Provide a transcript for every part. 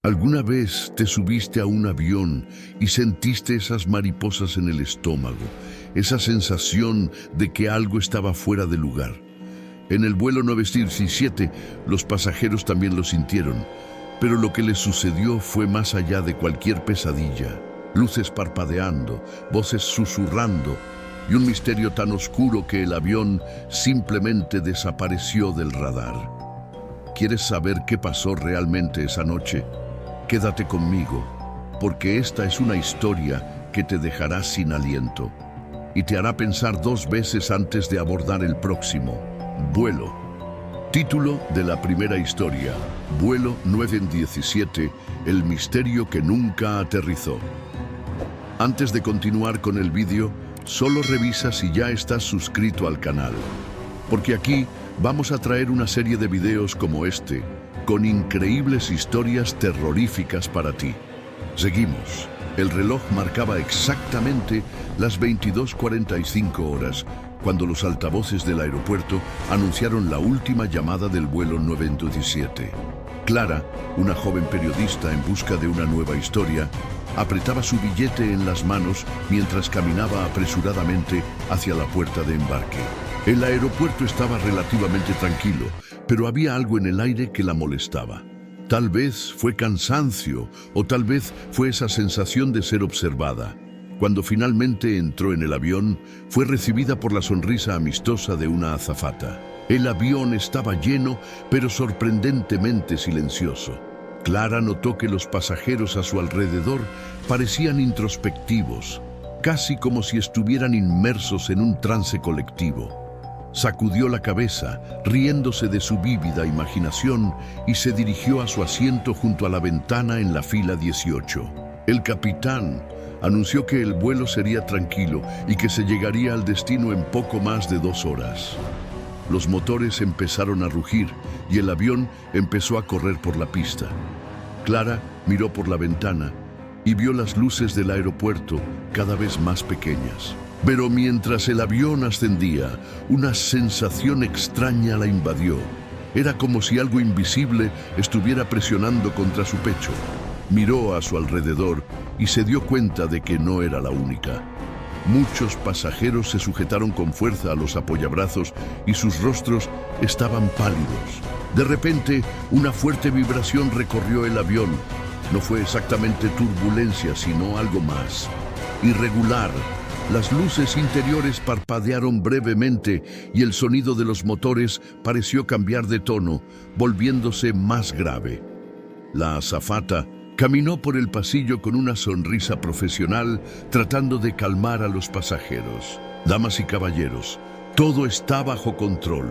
¿Alguna vez te subiste a un avión y sentiste esas mariposas en el estómago, esa sensación de que algo estaba fuera de lugar? En el vuelo 917, los pasajeros también lo sintieron, pero lo que les sucedió fue más allá de cualquier pesadilla. Luces parpadeando, voces susurrando y un misterio tan oscuro que el avión simplemente desapareció del radar. ¿Quieres saber qué pasó realmente esa noche? Quédate conmigo, porque esta es una historia que te dejará sin aliento y te hará pensar dos veces antes de abordar el próximo vuelo. Título de la primera historia: Vuelo 917, el misterio que nunca aterrizó. Antes de continuar con el vídeo, solo revisa si ya estás suscrito al canal, porque aquí vamos a traer una serie de videos como este, con increíbles historias terroríficas para ti. Seguimos. El reloj marcaba exactamente las 22:45 horas, cuando los altavoces del aeropuerto anunciaron la última llamada del vuelo 917. Clara, una joven periodista en busca de una nueva historia, apretaba su billete en las manos mientras caminaba apresuradamente hacia la puerta de embarque. El aeropuerto estaba relativamente tranquilo, pero había algo en el aire que la molestaba. Tal vez fue cansancio, o tal vez fue esa sensación de ser observada. Cuando finalmente entró en el avión, fue recibida por la sonrisa amistosa de una azafata. El avión estaba lleno, pero sorprendentemente silencioso. Clara notó que los pasajeros a su alrededor parecían introspectivos, casi como si estuvieran inmersos en un trance colectivo. Sacudió la cabeza, riéndose de su vívida imaginación, y se dirigió a su asiento junto a la ventana en la fila 18. El capitán anunció que el vuelo sería tranquilo y que se llegaría al destino en poco más de 2 horas. Los motores empezaron a rugir y el avión empezó a correr por la pista. Clara miró por la ventana y vio las luces del aeropuerto cada vez más pequeñas. Pero mientras el avión ascendía, una sensación extraña la invadió. Era como si algo invisible estuviera presionando contra su pecho. Miró a su alrededor y se dio cuenta de que no era la única. Muchos pasajeros se sujetaron con fuerza a los apoyabrazos y sus rostros estaban pálidos. De repente, una fuerte vibración recorrió el avión. No fue exactamente turbulencia, sino algo más. Irregular. Las luces interiores parpadearon brevemente y el sonido de los motores pareció cambiar de tono, volviéndose más grave. La azafata caminó por el pasillo con una sonrisa profesional, tratando de calmar a los pasajeros. Damas y caballeros, todo está bajo control.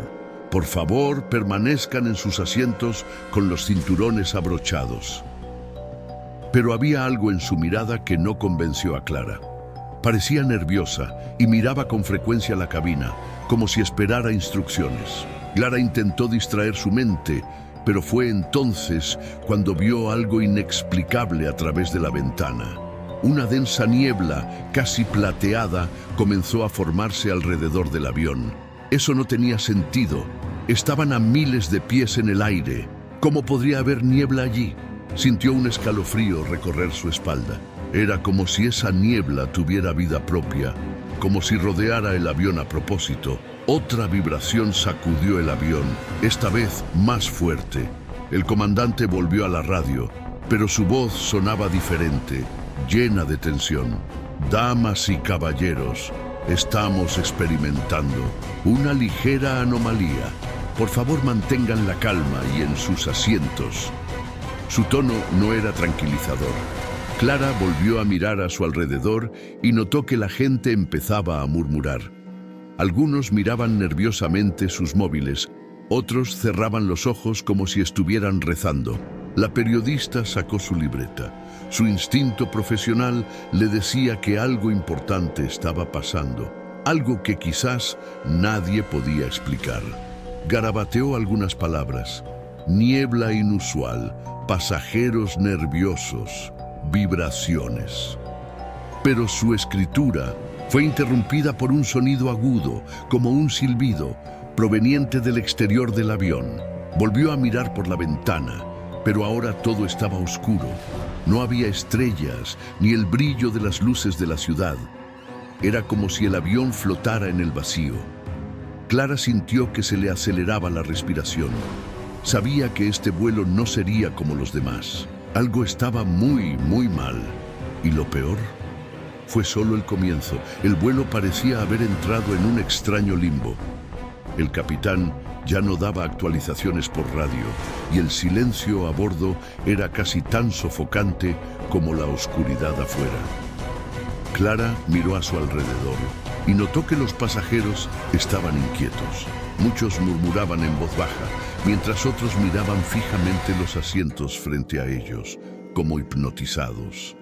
Por favor, permanezcan en sus asientos con los cinturones abrochados. Pero había algo en su mirada que no convenció a Clara. Parecía nerviosa y miraba con frecuencia la cabina, como si esperara instrucciones. Clara intentó distraer su mente, pero fue entonces cuando vio algo inexplicable a través de la ventana. Una densa niebla, casi plateada, comenzó a formarse alrededor del avión. Eso no tenía sentido. Estaban a miles de pies en el aire. ¿Cómo podría haber niebla allí? Sintió un escalofrío recorrer su espalda. Era como si esa niebla tuviera vida propia, como si rodeara el avión a propósito. Otra vibración sacudió el avión, esta vez más fuerte. El comandante volvió a la radio, pero su voz sonaba diferente, llena de tensión. Damas y caballeros, estamos experimentando una ligera anomalía. Por favor, mantengan la calma y en sus asientos. Su tono no era tranquilizador. Clara volvió a mirar a su alrededor y notó que la gente empezaba a murmurar. Algunos miraban nerviosamente sus móviles, otros cerraban los ojos como si estuvieran rezando. La periodista sacó su libreta. Su instinto profesional le decía que algo importante estaba pasando, algo que quizás nadie podía explicar. Garabateó algunas palabras: niebla inusual, pasajeros nerviosos, vibraciones. Pero su escritura fue interrumpida por un sonido agudo, como un silbido, proveniente del exterior del avión. Volvió a mirar por la ventana, Pero ahora todo estaba oscuro. No había estrellas ni el brillo de las luces de la ciudad. Era como si el avión flotara en el vacío. Clara sintió que se le aceleraba la respiración. Sabía que este vuelo no sería como los demás. Algo estaba muy mal. Y lo peor fue solo el comienzo. El vuelo parecía haber entrado en un extraño limbo. El capitán ya no daba actualizaciones por radio y el silencio a bordo era casi tan sofocante como la oscuridad afuera. Clara miró a su alrededor y notó que los pasajeros estaban inquietos. Muchos murmuraban en voz baja, mientras otros miraban fijamente los asientos frente a ellos, como hipnotizados.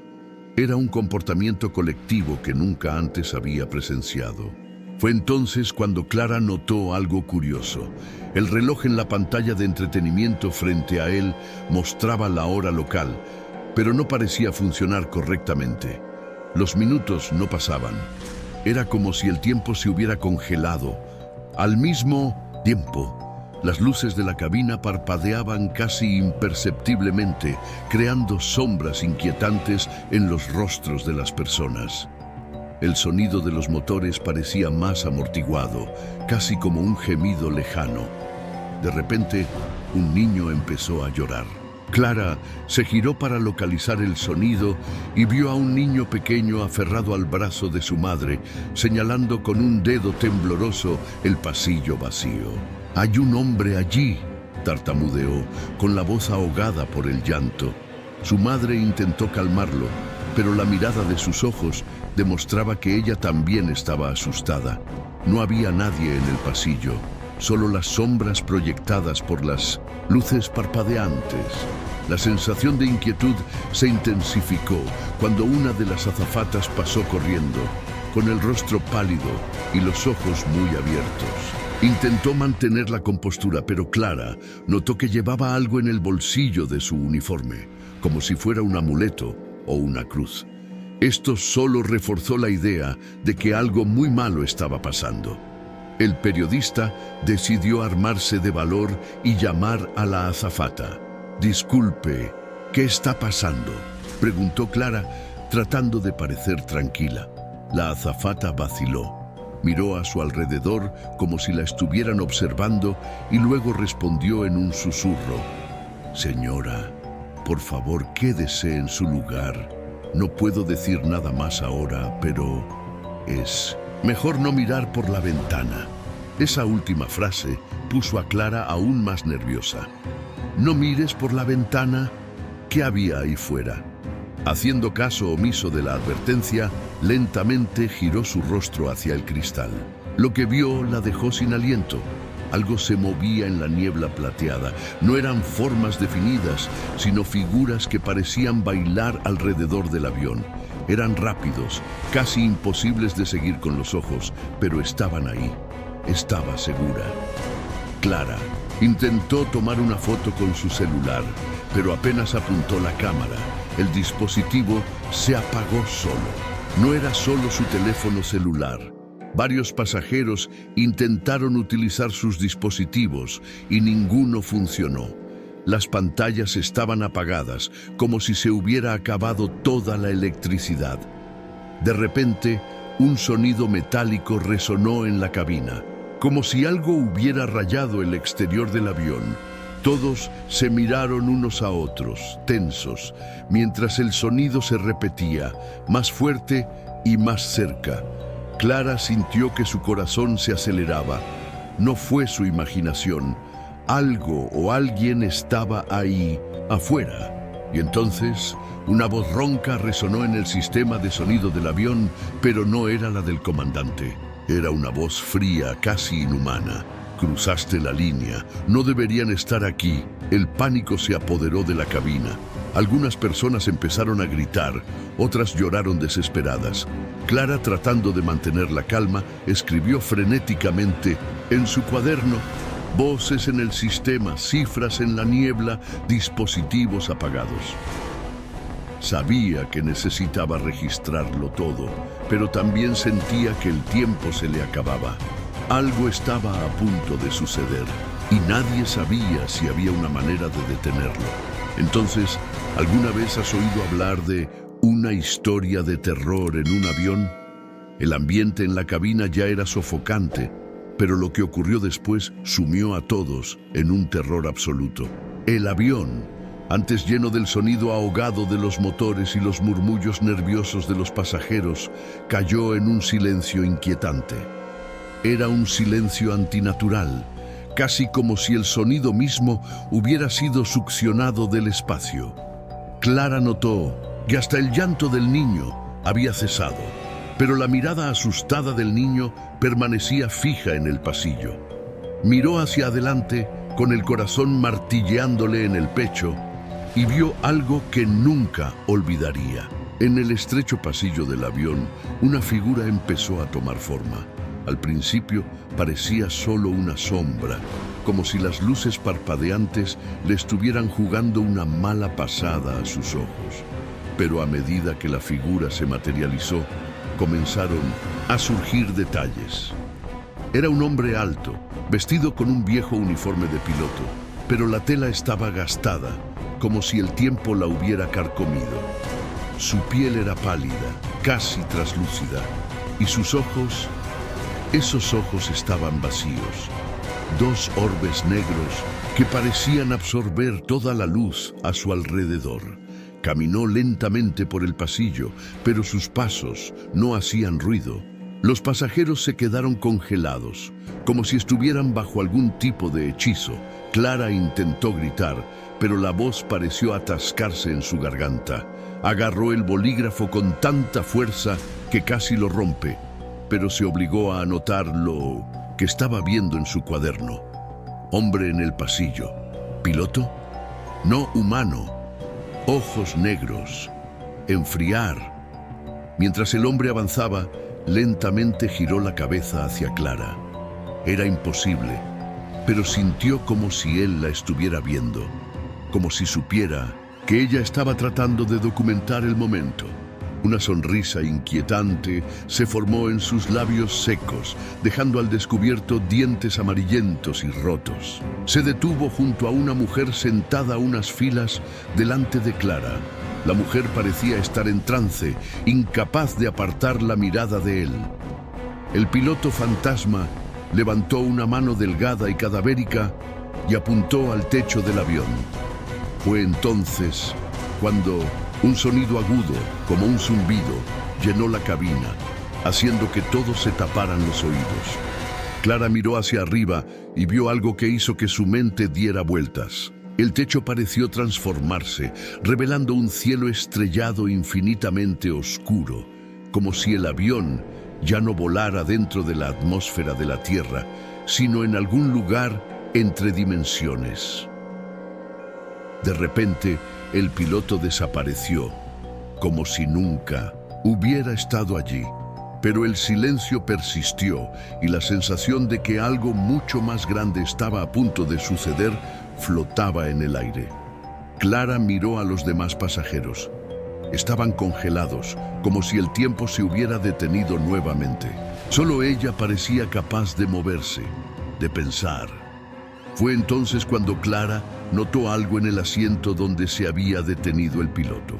Era un comportamiento colectivo que nunca antes había presenciado. Fue entonces cuando Clara notó algo curioso. El reloj en la pantalla de entretenimiento frente a él mostraba la hora local, pero no parecía funcionar correctamente. Los minutos no pasaban. Era como si el tiempo se hubiera congelado. Al mismo tiempo, las luces de la cabina parpadeaban casi imperceptiblemente, creando sombras inquietantes en los rostros de las personas. El sonido de los motores parecía más amortiguado, casi como un gemido lejano. De repente, un niño empezó a llorar. Clara se giró para localizar el sonido y vio a un niño pequeño aferrado al brazo de su madre, señalando con un dedo tembloroso el pasillo vacío. «Hay un hombre allí», tartamudeó, con la voz ahogada por el llanto. Su madre intentó calmarlo, pero la mirada de sus ojos demostraba que ella también estaba asustada. No había nadie en el pasillo, solo las sombras proyectadas por las luces parpadeantes. La sensación de inquietud se intensificó cuando una de las azafatas pasó corriendo, con el rostro pálido y los ojos muy abiertos. Intentó mantener la compostura, pero Clara notó que llevaba algo en el bolsillo de su uniforme, como si fuera un amuleto o una cruz. Esto solo reforzó la idea de que algo muy malo estaba pasando. El periodista decidió armarse de valor y llamar a la azafata. «Disculpe, ¿qué está pasando?», preguntó Clara, tratando de parecer tranquila. La azafata vaciló. Miró a su alrededor como si la estuvieran observando y luego respondió en un susurro. «Señora, por favor, quédese en su lugar. No puedo decir nada más ahora, pero es mejor no mirar por la ventana». Esa última frase puso a Clara aún más nerviosa. «No mires por la ventana», ¿qué había ahí fuera? Haciendo caso omiso de la advertencia, lentamente giró su rostro hacia el cristal. Lo que vio la dejó sin aliento. Algo se movía en la niebla plateada. No eran formas definidas, sino figuras que parecían bailar alrededor del avión. Eran rápidos, casi imposibles de seguir con los ojos, pero estaban ahí. Estaba segura. Clara intentó tomar una foto con su celular, pero apenas apuntó la cámara, el dispositivo se apagó solo. No era solo su teléfono celular. Varios pasajeros intentaron utilizar sus dispositivos y ninguno funcionó. Las pantallas estaban apagadas, como si se hubiera acabado toda la electricidad. De repente, un sonido metálico resonó en la cabina, como si algo hubiera rayado el exterior del avión. Todos se miraron unos a otros, tensos, mientras el sonido se repetía, más fuerte y más cerca. Clara sintió que su corazón se aceleraba. No fue su imaginación. Algo o alguien estaba ahí, afuera. Y entonces, una voz ronca resonó en el sistema de sonido del avión, pero no era la del comandante. Era una voz fría, casi inhumana. «Cruzaste la línea. No deberían estar aquí». El pánico se apoderó de la cabina. Algunas personas empezaron a gritar, otras lloraron desesperadas. Clara, tratando de mantener la calma, escribió frenéticamente en su cuaderno: «Voces en el sistema, cifras en la niebla, dispositivos apagados». Sabía que necesitaba registrarlo todo, pero también sentía que el tiempo se le acababa. Algo estaba a punto de suceder y nadie sabía si había una manera de detenerlo. Entonces, ¿alguna vez has oído hablar de una historia de terror en un avión? El ambiente en la cabina ya era sofocante, pero lo que ocurrió después sumió a todos en un terror absoluto. El avión, antes lleno del sonido ahogado de los motores y los murmullos nerviosos de los pasajeros, cayó en un silencio inquietante. Era un silencio antinatural, casi como si el sonido mismo hubiera sido succionado del espacio. Clara notó que hasta el llanto del niño había cesado, pero la mirada asustada del niño permanecía fija en el pasillo. Miró hacia adelante con el corazón martilleándole en el pecho y vio algo que nunca olvidaría. En el estrecho pasillo del avión, una figura empezó a tomar forma. Al principio parecía solo una sombra, como si las luces parpadeantes le estuvieran jugando una mala pasada a sus ojos. Pero a medida que la figura se materializó, comenzaron a surgir detalles. Era un hombre alto, vestido con un viejo uniforme de piloto, pero la tela estaba gastada, como si el tiempo la hubiera carcomido. Su piel era pálida, casi traslúcida, y sus ojos... Esos ojos estaban vacíos, dos orbes negros que parecían absorber toda la luz a su alrededor. Caminó lentamente por el pasillo, pero sus pasos no hacían ruido. Los pasajeros se quedaron congelados, como si estuvieran bajo algún tipo de hechizo. Clara intentó gritar, pero la voz pareció atascarse en su garganta. Agarró el bolígrafo con tanta fuerza que casi lo rompe, pero se obligó a anotar lo que estaba viendo en su cuaderno. Hombre en el pasillo. ¿Piloto? No humano. Ojos negros. Enfriar. Mientras el hombre avanzaba, lentamente giró la cabeza hacia Clara. Era imposible, pero sintió como si él la estuviera viendo, como si supiera que ella estaba tratando de documentar el momento. Una sonrisa inquietante se formó en sus labios secos, dejando al descubierto dientes amarillentos y rotos. Se detuvo junto a una mujer sentada a unas filas delante de Clara. La mujer parecía estar en trance, incapaz de apartar la mirada de él. El piloto fantasma levantó una mano delgada y cadavérica y apuntó al techo del avión. Fue entonces cuando un sonido agudo, como un zumbido, llenó la cabina, haciendo que todos se taparan los oídos. Clara miró hacia arriba y vio algo que hizo que su mente diera vueltas. El techo pareció transformarse, revelando un cielo estrellado infinitamente oscuro, como si el avión ya no volara dentro de la atmósfera de la Tierra, sino en algún lugar entre dimensiones. De repente, el piloto desapareció, como si nunca hubiera estado allí. Pero el silencio persistió y la sensación de que algo mucho más grande estaba a punto de suceder flotaba en el aire. Clara miró a los demás pasajeros. Estaban congelados, como si el tiempo se hubiera detenido nuevamente. Solo ella parecía capaz de moverse, de pensar. Fue entonces cuando Clara notó algo en el asiento donde se había detenido el piloto.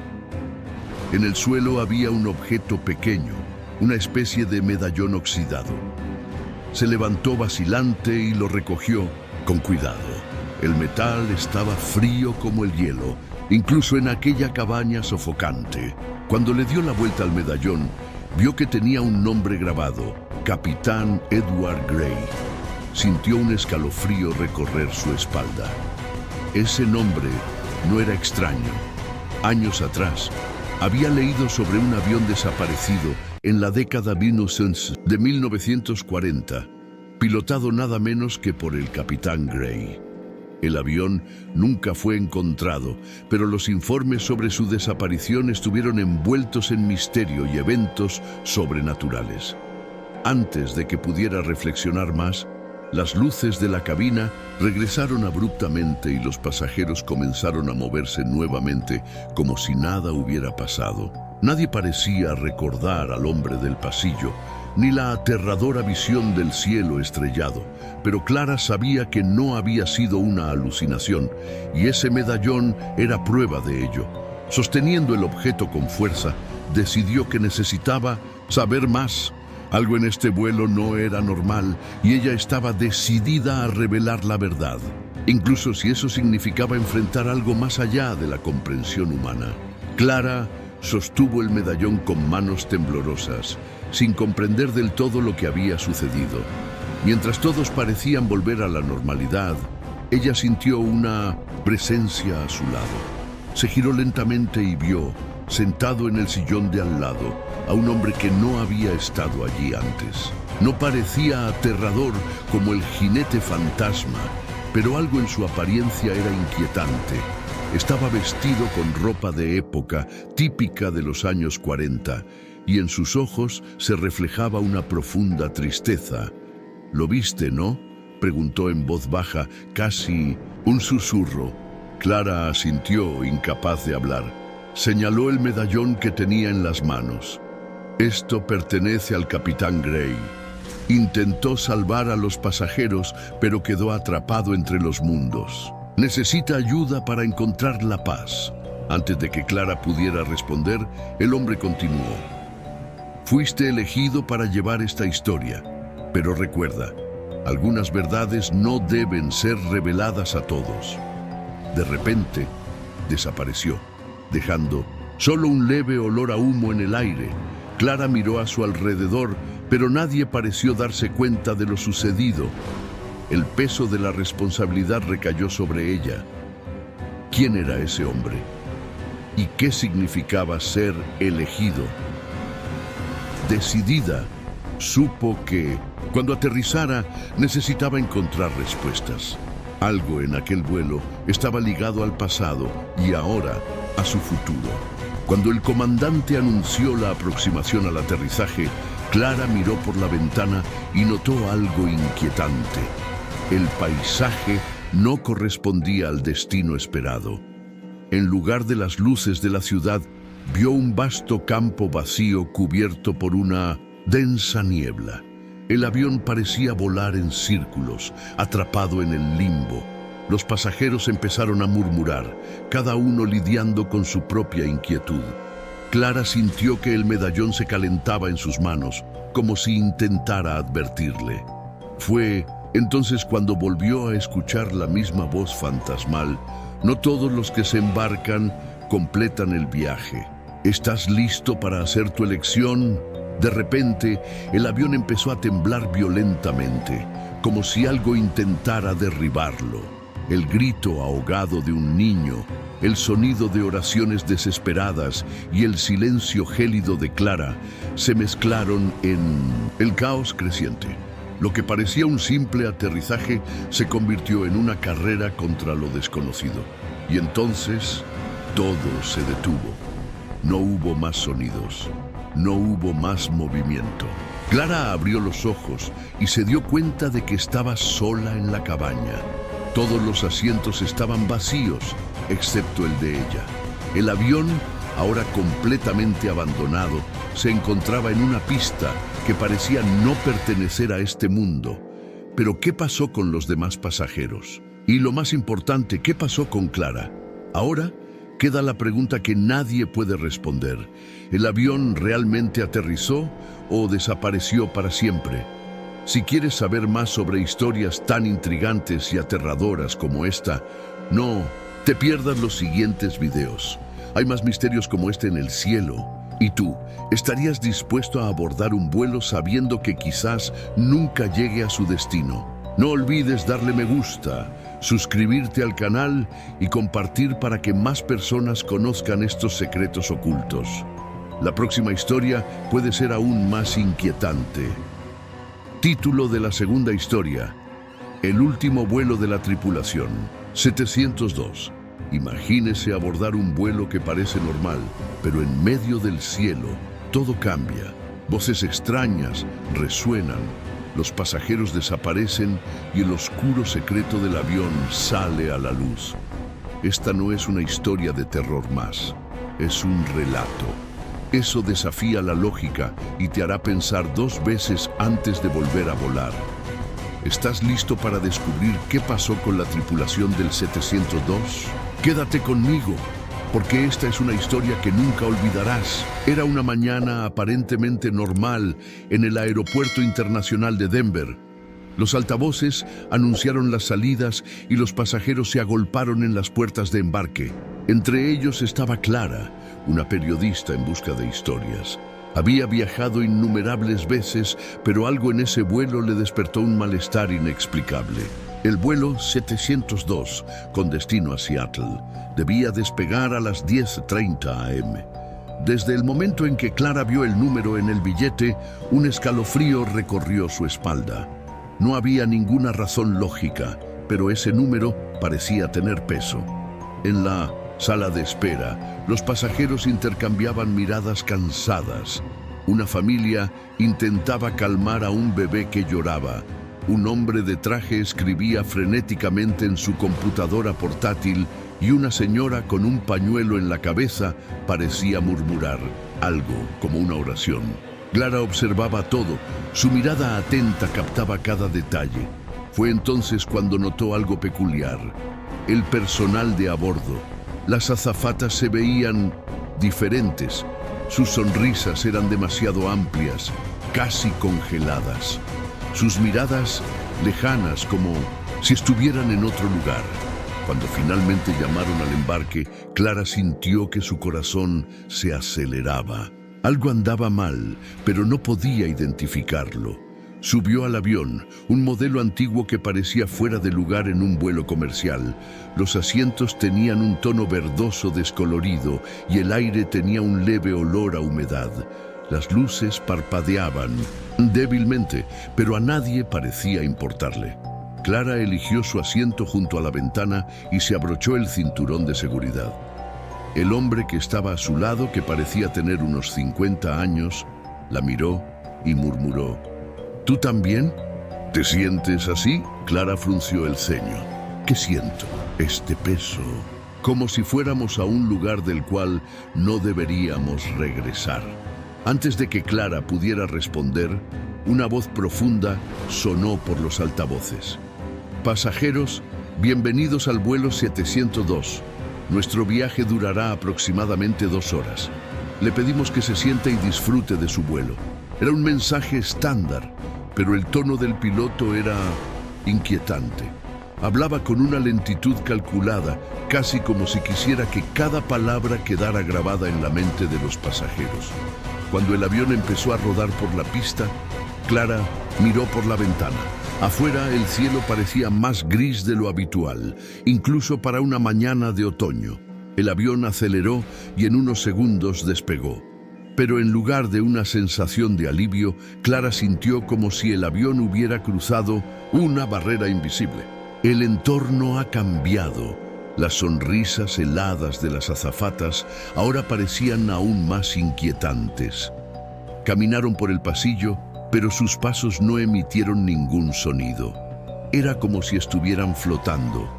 En el suelo había un objeto pequeño, una especie de medallón oxidado. Se levantó vacilante y lo recogió con cuidado. El metal estaba frío como el hielo, incluso en aquella cabaña sofocante. Cuando le dio la vuelta al medallón, vio que tenía un nombre grabado: Capitán Edward Gray. Sintió un escalofrío recorrer su espalda. Ese nombre no era extraño. Años atrás, había leído sobre un avión desaparecido en la década de 1940, pilotado nada menos que por el Capitán Gray. El avión nunca fue encontrado, pero los informes sobre su desaparición estuvieron envueltos en misterio y eventos sobrenaturales. Antes de que pudiera reflexionar más, las luces de la cabina regresaron abruptamente y los pasajeros comenzaron a moverse nuevamente como si nada hubiera pasado. Nadie parecía recordar al hombre del pasillo, ni la aterradora visión del cielo estrellado, pero Clara sabía que no había sido una alucinación, y ese medallón era prueba de ello. Sosteniendo el objeto con fuerza, decidió que necesitaba saber más. Algo en este vuelo no era normal, y ella estaba decidida a revelar la verdad, incluso si eso significaba enfrentar algo más allá de la comprensión humana. Clara sostuvo el medallón con manos temblorosas, sin comprender del todo lo que había sucedido. Mientras todos parecían volver a la normalidad, ella sintió una presencia a su lado. Se giró lentamente y vio, sentado en el sillón de al lado, a un hombre que no había estado allí antes. No parecía aterrador como el jinete fantasma, pero algo en su apariencia era inquietante. Estaba vestido con ropa de época típica de los años 40, y en sus ojos se reflejaba una profunda tristeza. «¿Lo viste, no?», preguntó en voz baja, casi un susurro. Clara asintió, incapaz de hablar. Señaló el medallón que tenía en las manos. «Esto pertenece al capitán Gray. Intentó salvar a los pasajeros, pero quedó atrapado entre los mundos. Necesita ayuda para encontrar la paz». Antes de que Clara pudiera responder, el hombre continuó. «Fuiste elegido para llevar esta historia, pero recuerda, algunas verdades no deben ser reveladas a todos». De repente, desapareció, dejando solo un leve olor a humo en el aire. Clara miró a su alrededor, pero nadie pareció darse cuenta de lo sucedido. El peso de la responsabilidad recayó sobre ella. ¿Quién era ese hombre? ¿Y qué significaba ser elegido? Decidida, supo que, cuando aterrizara, necesitaba encontrar respuestas. Algo en aquel vuelo estaba ligado al pasado y ahora a su futuro. Cuando el comandante anunció la aproximación al aterrizaje, Clara miró por la ventana y notó algo inquietante. El paisaje no correspondía al destino esperado. En lugar de las luces de la ciudad, vio un vasto campo vacío cubierto por una densa niebla. El avión parecía volar en círculos, atrapado en el limbo. Los pasajeros empezaron a murmurar, cada uno lidiando con su propia inquietud. Clara sintió que el medallón se calentaba en sus manos, como si intentara advertirle. Fue entonces cuando volvió a escuchar la misma voz fantasmal. «No todos los que se embarcan completan el viaje. ¿Estás listo para hacer tu elección?». De repente, el avión empezó a temblar violentamente, como si algo intentara derribarlo. El grito ahogado de un niño, el sonido de oraciones desesperadas y el silencio gélido de Clara se mezclaron en el caos creciente. Lo que parecía un simple aterrizaje se convirtió en una carrera contra lo desconocido. Y entonces, todo se detuvo. No hubo más sonidos. No hubo más movimiento. Clara abrió los ojos y se dio cuenta de que estaba sola en la cabaña. Todos los asientos estaban vacíos, excepto el de ella. El avión, ahora completamente abandonado, se encontraba en una pista que parecía no pertenecer a este mundo. Pero ¿qué pasó con los demás pasajeros? Y lo más importante, ¿qué pasó con Clara? Ahora queda la pregunta que nadie puede responder. ¿El avión realmente aterrizó o desapareció para siempre? Si quieres saber más sobre historias tan intrigantes y aterradoras como esta, no te pierdas los siguientes videos. Hay más misterios como este en el cielo. ¿Y tú, estarías dispuesto a abordar un vuelo sabiendo que quizás nunca llegue a su destino? No olvides darle me gusta, suscribirte al canal y compartir para que más personas conozcan estos secretos ocultos. La próxima historia puede ser aún más inquietante. Título de la segunda historia: El último vuelo de la tripulación, 702. Imagínese abordar un vuelo que parece normal, pero en medio del cielo todo cambia. Voces extrañas resuenan. Los pasajeros desaparecen y el oscuro secreto del avión sale a la luz. Esta no es una historia de terror más, es un relato. Eso desafía la lógica y te hará pensar 2 veces antes de volver a volar. ¿Estás listo para descubrir qué pasó con la tripulación del 702? Quédate conmigo, porque esta es una historia que nunca olvidarás. Era una mañana aparentemente normal en el Aeropuerto Internacional de Denver. Los altavoces anunciaron las salidas y los pasajeros se agolparon en las puertas de embarque. Entre ellos estaba Clara, una periodista en busca de historias. Había viajado innumerables veces, pero algo en ese vuelo le despertó un malestar inexplicable. El vuelo 702, con destino a Seattle, debía despegar a las 10:30 am. Desde el momento en que Clara vio el número en el billete, un escalofrío recorrió su espalda. No había ninguna razón lógica, pero ese número parecía tener peso. En la sala de espera, los pasajeros intercambiaban miradas cansadas. Una familia intentaba calmar a un bebé que lloraba. Un hombre de traje escribía frenéticamente en su computadora portátil y una señora con un pañuelo en la cabeza parecía murmurar algo como una oración. Clara observaba todo, su mirada atenta captaba cada detalle. Fue entonces cuando notó algo peculiar. El personal de a bordo. Las azafatas se veían diferentes. Sus sonrisas eran demasiado amplias, casi congeladas. Sus miradas lejanas, como si estuvieran en otro lugar. Cuando finalmente llamaron al embarque, Clara sintió que su corazón se aceleraba. Algo andaba mal, pero no podía identificarlo. Subió al avión, un modelo antiguo que parecía fuera de lugar en un vuelo comercial. Los asientos tenían un tono verdoso descolorido y el aire tenía un leve olor a humedad. Las luces parpadeaban débilmente, pero a nadie parecía importarle. Clara eligió su asiento junto a la ventana y se abrochó el cinturón de seguridad. El hombre que estaba a su lado, que parecía tener unos 50 años, la miró y murmuró: ¿Tú también? ¿Te sientes así? Clara frunció el ceño. ¿Qué siento? Este peso. Como si fuéramos a un lugar del cual no deberíamos regresar. Antes de que Clara pudiera responder, una voz profunda sonó por los altavoces. Pasajeros, bienvenidos al vuelo 702. Nuestro viaje durará aproximadamente 2 horas. Le pedimos que se siente y disfrute de su vuelo. Era un mensaje estándar, pero el tono del piloto era inquietante. Hablaba con una lentitud calculada, casi como si quisiera que cada palabra quedara grabada en la mente de los pasajeros. Cuando el avión empezó a rodar por la pista, Clara miró por la ventana. Afuera el cielo parecía más gris de lo habitual, incluso para una mañana de otoño. El avión aceleró y en unos segundos despegó. Pero en lugar de una sensación de alivio, Clara sintió como si el avión hubiera cruzado una barrera invisible. El entorno ha cambiado. Las sonrisas heladas de las azafatas ahora parecían aún más inquietantes. Caminaron por el pasillo, pero sus pasos no emitieron ningún sonido. Era como si estuvieran flotando.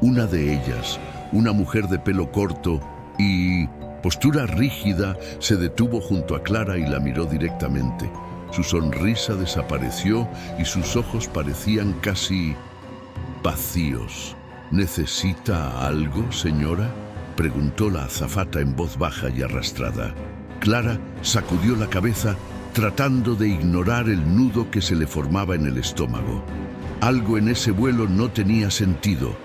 Una de ellas, una mujer de pelo corto y postura rígida, se detuvo junto a Clara y la miró directamente. Su sonrisa desapareció y sus ojos parecían casi vacíos. ¿Necesita algo, señora?, preguntó la azafata en voz baja y arrastrada. Clara sacudió la cabeza, tratando de ignorar el nudo que se le formaba en el estómago. Algo en ese vuelo no tenía sentido,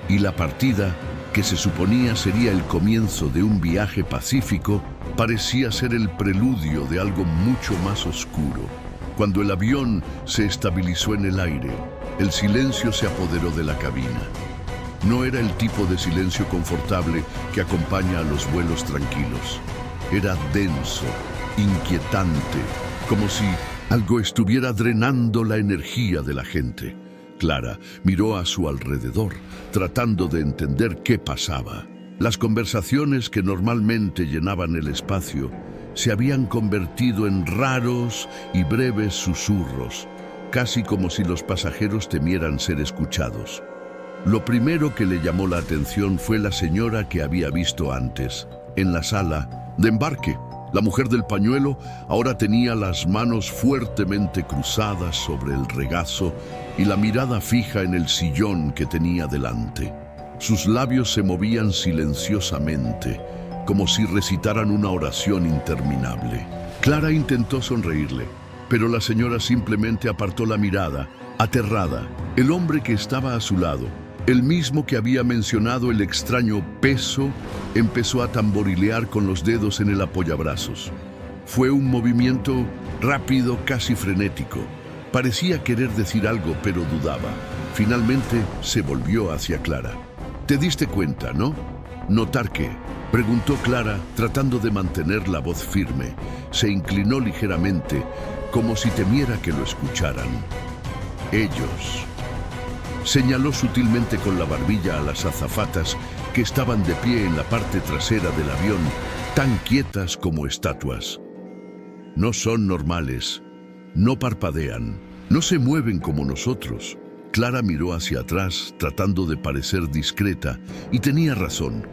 y la partida, que se suponía sería el comienzo de un viaje pacífico, parecía ser el preludio de algo mucho más oscuro. Cuando el avión se estabilizó en el aire, el silencio se apoderó de la cabina. No era el tipo de silencio confortable que acompaña a los vuelos tranquilos. Era denso, inquietante, como si algo estuviera drenando la energía de la gente. Clara miró a su alrededor, tratando de entender qué pasaba. Las conversaciones que normalmente llenaban el espacio se habían convertido en raros y breves susurros, casi como si los pasajeros temieran ser escuchados. Lo primero que le llamó la atención fue la señora que había visto antes, en la sala de embarque. La mujer del pañuelo ahora tenía las manos fuertemente cruzadas sobre el regazo y la mirada fija en el sillón que tenía delante. Sus labios se movían silenciosamente, como si recitaran una oración interminable. Clara intentó sonreírle, pero la señora simplemente apartó la mirada, aterrada. El hombre que estaba a su lado, el mismo que había mencionado el extraño peso, empezó a tamborilear con los dedos en el apoyabrazos. Fue un movimiento rápido, casi frenético. Parecía querer decir algo, pero dudaba. Finalmente se volvió hacia Clara. «¿Te diste cuenta, no?» «¿Notar qué?», preguntó Clara, tratando de mantener la voz firme. Se inclinó ligeramente, como si temiera que lo escucharan. «Ellos». Señaló sutilmente con la barbilla a las azafatas que estaban de pie en la parte trasera del avión, tan quietas como estatuas. «No son normales, no parpadean, no se mueven como nosotros». Clara miró hacia atrás, tratando de parecer discreta, y tenía razón.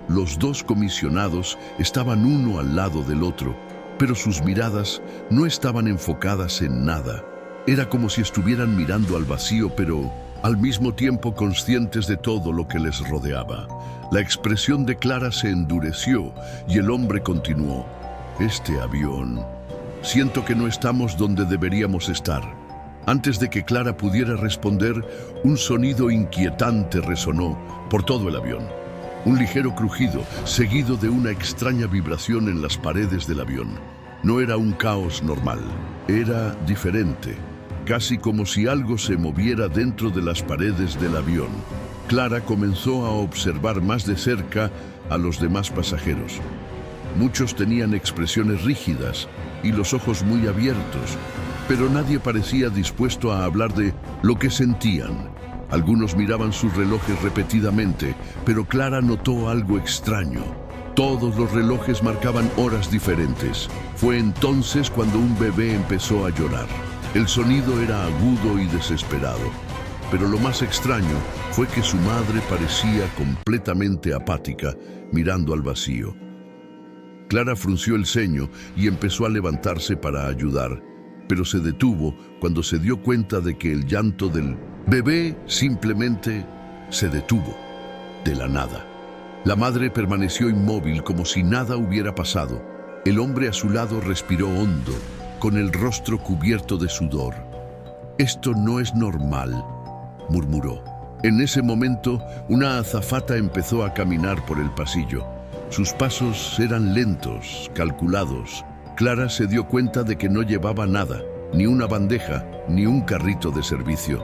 Los dos comisionados estaban uno al lado del otro, pero sus miradas no estaban enfocadas en nada. Era como si estuvieran mirando al vacío, pero al mismo tiempo conscientes de todo lo que les rodeaba. La expresión de Clara se endureció y el hombre continuó. «Este avión. Siento que no estamos donde deberíamos estar». Antes de que Clara pudiera responder, un sonido inquietante resonó por todo el avión. Un ligero crujido, seguido de una extraña vibración en las paredes del avión. No era un caos normal, era diferente, casi como si algo se moviera dentro de las paredes del avión. Clara comenzó a observar más de cerca a los demás pasajeros. Muchos tenían expresiones rígidas y los ojos muy abiertos, pero nadie parecía dispuesto a hablar de lo que sentían. Algunos miraban sus relojes repetidamente, pero Clara notó algo extraño. Todos los relojes marcaban horas diferentes. Fue entonces cuando un bebé empezó a llorar. El sonido era agudo y desesperado, pero lo más extraño fue que su madre parecía completamente apática, mirando al vacío. Clara frunció el ceño y empezó a levantarse para ayudar, pero se detuvo cuando se dio cuenta de que el llanto del bebé simplemente se detuvo, de la nada. La madre permaneció inmóvil como si nada hubiera pasado. El hombre a su lado respiró hondo, con el rostro cubierto de sudor. «Esto no es normal», murmuró. En ese momento, una azafata empezó a caminar por el pasillo. Sus pasos eran lentos, calculados. Clara se dio cuenta de que no llevaba nada, ni una bandeja, ni un carrito de servicio.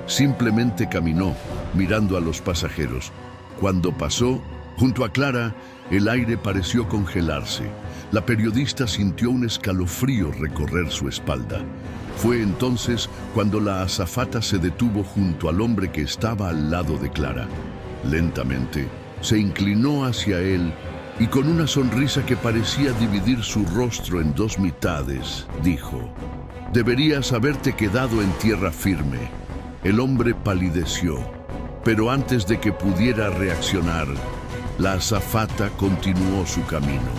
Simplemente caminó, mirando a los pasajeros. Cuando pasó, junto a Clara, el aire pareció congelarse. La periodista sintió un escalofrío recorrer su espalda. Fue entonces cuando la azafata se detuvo junto al hombre que estaba al lado de Clara. Lentamente, se inclinó hacia él y con una sonrisa que parecía dividir su rostro en dos mitades, dijo: «Deberías haberte quedado en tierra firme». El hombre palideció, pero antes de que pudiera reaccionar, la azafata continuó su camino,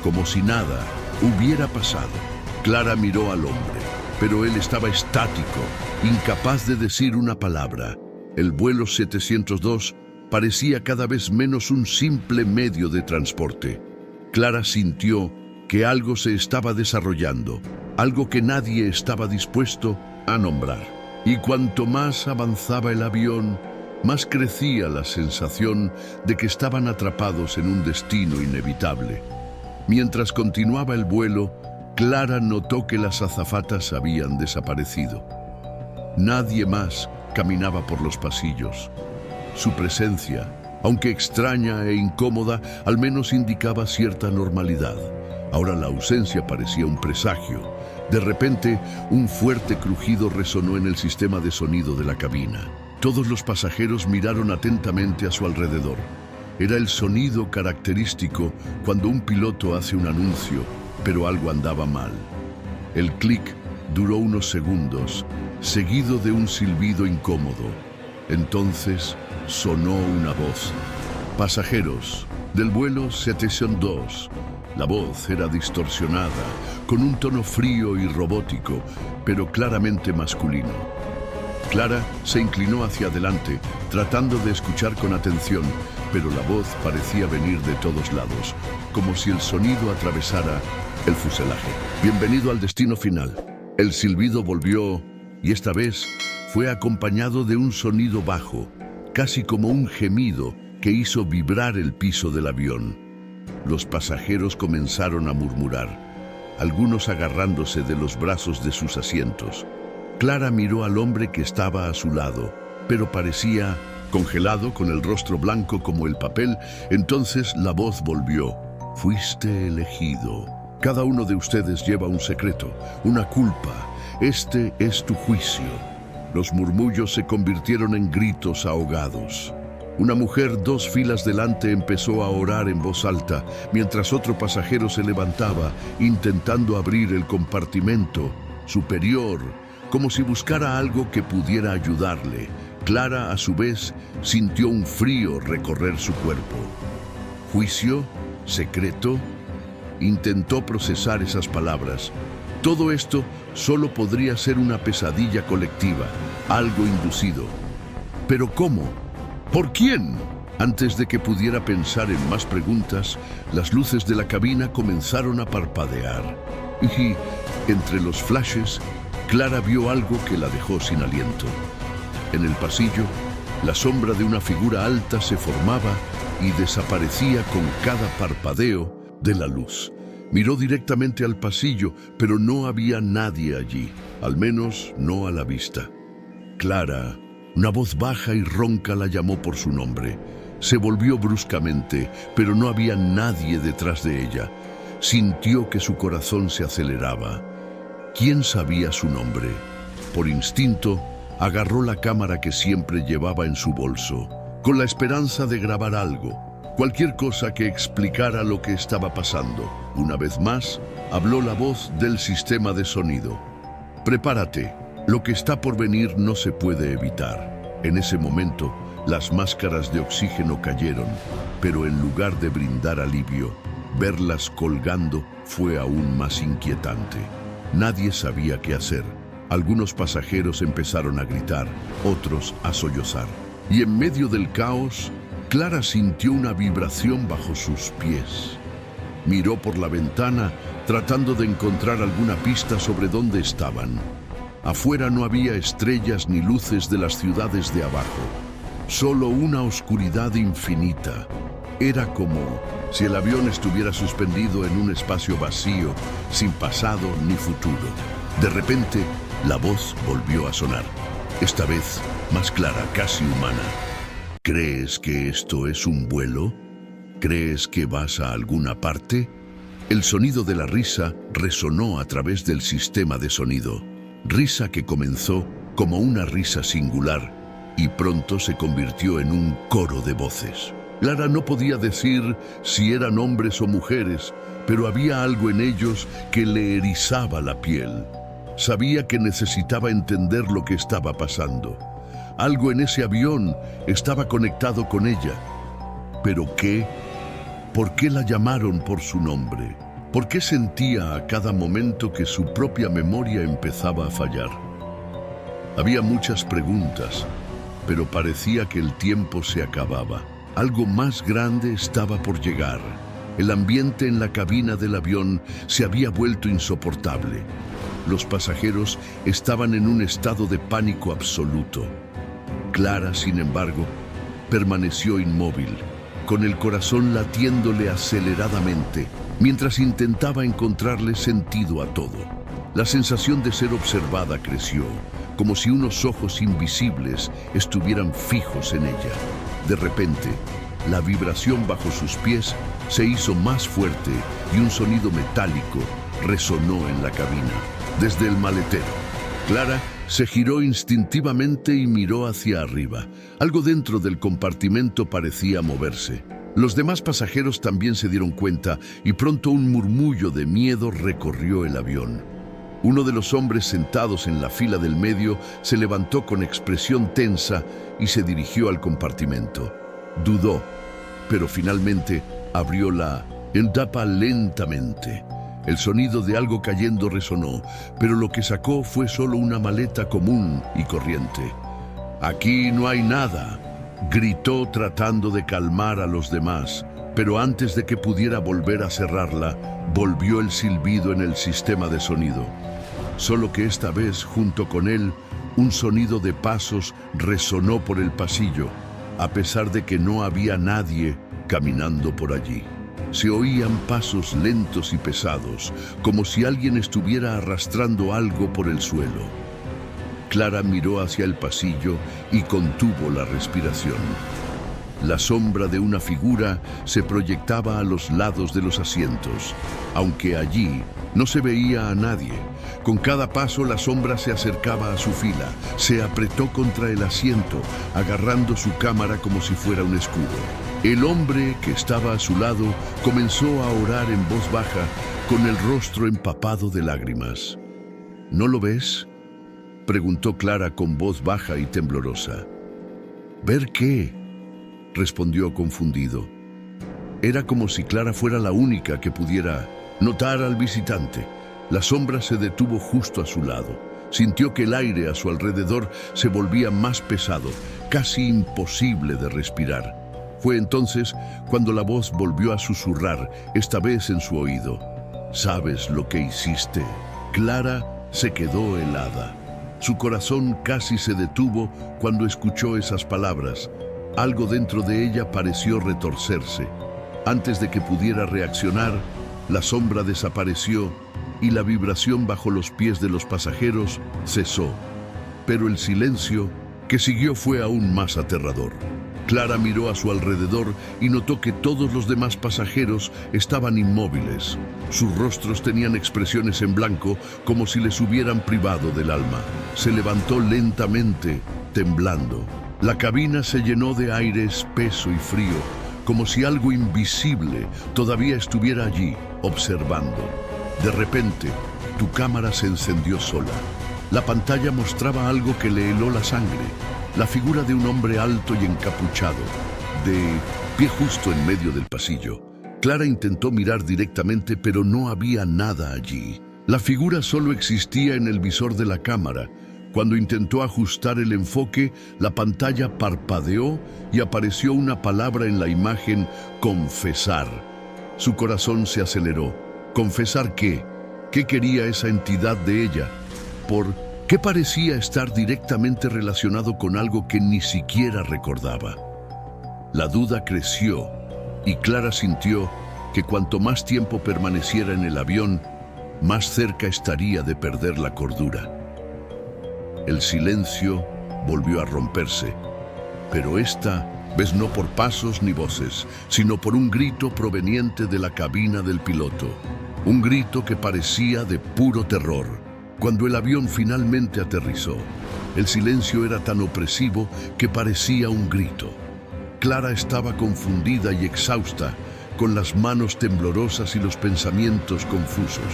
como si nada hubiera pasado. Clara miró al hombre, pero él estaba estático, incapaz de decir una palabra. El vuelo 702 parecía cada vez menos un simple medio de transporte. Clara sintió que algo se estaba desarrollando, algo que nadie estaba dispuesto a nombrar. Y cuanto más avanzaba el avión, más crecía la sensación de que estaban atrapados en un destino inevitable. Mientras continuaba el vuelo, Clara notó que las azafatas habían desaparecido. Nadie más caminaba por los pasillos. Su presencia, aunque extraña e incómoda, al menos indicaba cierta normalidad. Ahora la ausencia parecía un presagio. De repente, un fuerte crujido resonó en el sistema de sonido de la cabina. Todos los pasajeros miraron atentamente a su alrededor. Era el sonido característico cuando un piloto hace un anuncio, pero algo andaba mal. El clic duró unos segundos, seguido de un silbido incómodo. Entonces sonó una voz. «Pasajeros del vuelo 702, La voz era distorsionada, con un tono frío y robótico, pero claramente masculino. Clara se inclinó hacia adelante, tratando de escuchar con atención, pero la voz parecía venir de todos lados, como si el sonido atravesara el fuselaje. Bienvenido al destino final. El silbido volvió, y esta vez fue acompañado de un sonido bajo, casi como un gemido que hizo vibrar el piso del avión. Los pasajeros comenzaron a murmurar, algunos agarrándose de los brazos de sus asientos. Clara miró al hombre que estaba a su lado, pero parecía congelado, con el rostro blanco como el papel. Entonces la voz volvió. Fuiste elegido. Cada uno de ustedes lleva un secreto, una culpa. Este es tu juicio. Los murmullos se convirtieron en gritos ahogados. Una mujer 2 filas delante empezó a orar en voz alta, mientras otro pasajero se levantaba, intentando abrir el compartimento superior, como si buscara algo que pudiera ayudarle. Clara, a su vez, sintió un frío recorrer su cuerpo. ¿Juicio? ¿Secreto? Intentó procesar esas palabras. Todo esto solo podría ser una pesadilla colectiva, algo inducido. ¿Pero cómo? ¿Por quién? Antes de que pudiera pensar en más preguntas, las luces de la cabina comenzaron a parpadear. Y, entre los flashes, Clara vio algo que la dejó sin aliento. En el pasillo, la sombra de una figura alta se formaba y desaparecía con cada parpadeo de la luz. Miró directamente al pasillo, pero no había nadie allí, al menos no a la vista. Clara, una voz baja y ronca la llamó por su nombre. Se volvió bruscamente, pero no había nadie detrás de ella. Sintió que su corazón se aceleraba. ¿Quién sabía su nombre? Por instinto, agarró la cámara que siempre llevaba en su bolso, con la esperanza de grabar algo, cualquier cosa que explicara lo que estaba pasando. Una vez más, habló la voz del sistema de sonido. Prepárate, lo que está por venir no se puede evitar. En ese momento, las máscaras de oxígeno cayeron, pero en lugar de brindar alivio, verlas colgando fue aún más inquietante. Nadie sabía qué hacer. Algunos pasajeros empezaron a gritar, otros a sollozar. Y en medio del caos, Clara sintió una vibración bajo sus pies. Miró por la ventana, tratando de encontrar alguna pista sobre dónde estaban. Afuera no había estrellas ni luces de las ciudades de abajo, solo una oscuridad infinita. Era como si el avión estuviera suspendido en un espacio vacío, sin pasado ni futuro. De repente, la voz volvió a sonar, esta vez más clara, casi humana. ¿Crees que esto es un vuelo? ¿Crees que vas a alguna parte? El sonido de la risa resonó a través del sistema de sonido. Risa que comenzó como una risa singular y pronto se convirtió en un coro de voces. Clara no podía decir si eran hombres o mujeres, pero había algo en ellos que le erizaba la piel. Sabía que necesitaba entender lo que estaba pasando. Algo en ese avión estaba conectado con ella. ¿Pero qué? ¿Por qué la llamaron por su nombre? ¿Por qué sentía a cada momento que su propia memoria empezaba a fallar? Había muchas preguntas, pero parecía que el tiempo se acababa. Algo más grande estaba por llegar. El ambiente en la cabina del avión se había vuelto insoportable. Los pasajeros estaban en un estado de pánico absoluto. Clara, sin embargo, permaneció inmóvil, con el corazón latiéndole aceleradamente, mientras intentaba encontrarle sentido a todo. La sensación de ser observada creció, como si unos ojos invisibles estuvieran fijos en ella. De repente, la vibración bajo sus pies se hizo más fuerte y un sonido metálico resonó en la cabina. Desde el maletero, Clara se giró instintivamente y miró hacia arriba. Algo dentro del compartimento parecía moverse. Los demás pasajeros también se dieron cuenta y pronto un murmullo de miedo recorrió el avión. Uno de los hombres sentados en la fila del medio se levantó con expresión tensa y se dirigió al compartimento. Dudó, pero finalmente abrió la Tapa lentamente. El sonido de algo cayendo resonó, pero lo que sacó fue solo una maleta común y corriente. «Aquí no hay nada», gritó tratando de calmar a los demás, pero antes de que pudiera volver a cerrarla, volvió el silbido en el sistema de sonido. Solo que esta vez, junto con él, un sonido de pasos resonó por el pasillo, a pesar de que no había nadie caminando por allí. Se oían pasos lentos y pesados, como si alguien estuviera arrastrando algo por el suelo. Clara miró hacia el pasillo y contuvo la respiración. La sombra de una figura se proyectaba a los lados de los asientos, aunque allí no se veía a nadie. Con cada paso la sombra se acercaba a su fila, se apretó contra el asiento, agarrando su cámara como si fuera un escudo. El hombre que estaba a su lado comenzó a orar en voz baja, con el rostro empapado de lágrimas. ¿No lo ves?, preguntó Clara con voz baja y temblorosa. «¿Ver qué?», respondió confundido. Era como si Clara fuera la única que pudiera notar al visitante. La sombra se detuvo justo a su lado. Sintió que el aire a su alrededor se volvía más pesado, casi imposible de respirar. Fue entonces cuando la voz volvió a susurrar, esta vez en su oído. «¿Sabes lo que hiciste?». Clara se quedó helada. Su corazón casi se detuvo cuando escuchó esas palabras. Algo dentro de ella pareció retorcerse. Antes de que pudiera reaccionar, la sombra desapareció y la vibración bajo los pies de los pasajeros cesó. Pero el silencio que siguió fue aún más aterrador. Clara miró a su alrededor y notó que todos los demás pasajeros estaban inmóviles. Sus rostros tenían expresiones en blanco, como si les hubieran privado del alma. Se levantó lentamente, temblando. La cabina se llenó de aire espeso y frío, como si algo invisible todavía estuviera allí, observando. De repente, tu cámara se encendió sola. La pantalla mostraba algo que le heló la sangre. La figura de un hombre alto y encapuchado, de pie justo en medio del pasillo. Clara intentó mirar directamente, pero no había nada allí. La figura solo existía en el visor de la cámara. Cuando intentó ajustar el enfoque, la pantalla parpadeó y apareció una palabra en la imagen: confesar. Su corazón se aceleró. ¿Confesar qué? ¿Qué quería esa entidad de ella? ¿Por qué parecía estar directamente relacionado con algo que ni siquiera recordaba? La duda creció y Clara sintió que cuanto más tiempo permaneciera en el avión, más cerca estaría de perder la cordura. El silencio volvió a romperse, pero esta vez no por pasos ni voces, sino por un grito proveniente de la cabina del piloto. Un grito que parecía de puro terror. Cuando el avión finalmente aterrizó, el silencio era tan opresivo que parecía un grito. Clara estaba confundida y exhausta, con las manos temblorosas y los pensamientos confusos.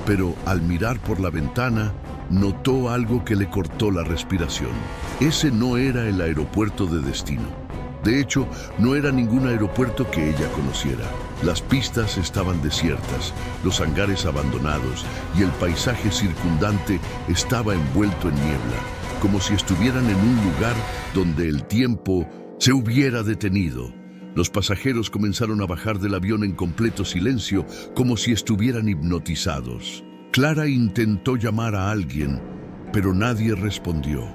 Pero al mirar por la ventana, notó algo que le cortó la respiración. Ese no era el aeropuerto de destino. De hecho, no era ningún aeropuerto que ella conociera. Las pistas estaban desiertas, los hangares abandonados y el paisaje circundante estaba envuelto en niebla, como si estuvieran en un lugar donde el tiempo se hubiera detenido. Los pasajeros comenzaron a bajar del avión en completo silencio, como si estuvieran hipnotizados. Clara intentó llamar a alguien, pero nadie respondió.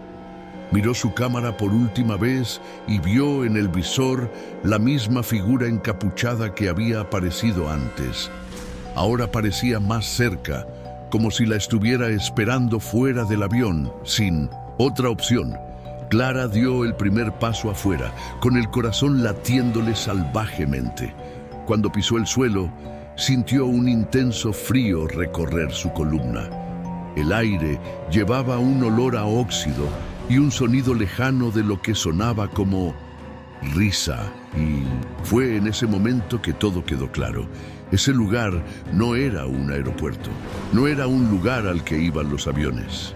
Miró su cámara por última vez y vio en el visor la misma figura encapuchada que había aparecido antes. Ahora parecía más cerca, como si la estuviera esperando fuera del avión, sin otra opción. Clara dio el primer paso afuera, con el corazón latiéndole salvajemente. Cuando pisó el suelo, sintió un intenso frío recorrer su columna. El aire llevaba un olor a óxido y un sonido lejano de lo que sonaba como risa. Y fue en ese momento que todo quedó claro. Ese lugar no era un aeropuerto, no era un lugar al que iban los aviones.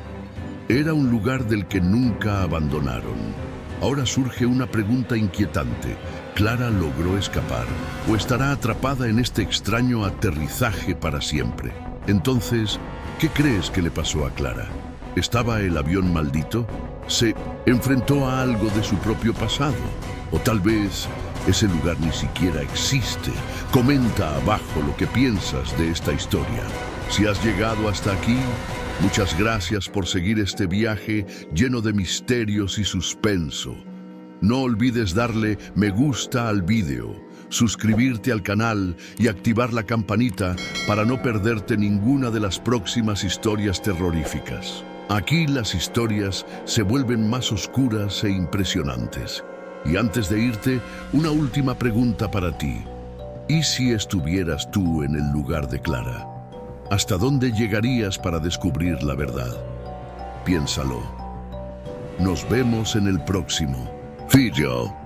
Era un lugar del que nunca abandonaron. Ahora surge una pregunta inquietante. ¿Clara logró escapar o estará atrapada en este extraño aterrizaje para siempre? Entonces, ¿qué crees que le pasó a Clara? ¿Estaba el avión maldito? ¿Se enfrentó a algo de su propio pasado? ¿O tal vez ese lugar ni siquiera existe? Comenta abajo lo que piensas de esta historia. Si has llegado hasta aquí, muchas gracias por seguir este viaje lleno de misterios y suspenso. No olvides darle me gusta al vídeo, suscribirte al canal y activar la campanita para no perderte ninguna de las próximas historias terroríficas. Aquí las historias se vuelven más oscuras e impresionantes. Y antes de irte, una última pregunta para ti. ¿Y si estuvieras tú en el lugar de Clara? ¿Hasta dónde llegarías para descubrir la verdad? Piénsalo. Nos vemos en el próximo video.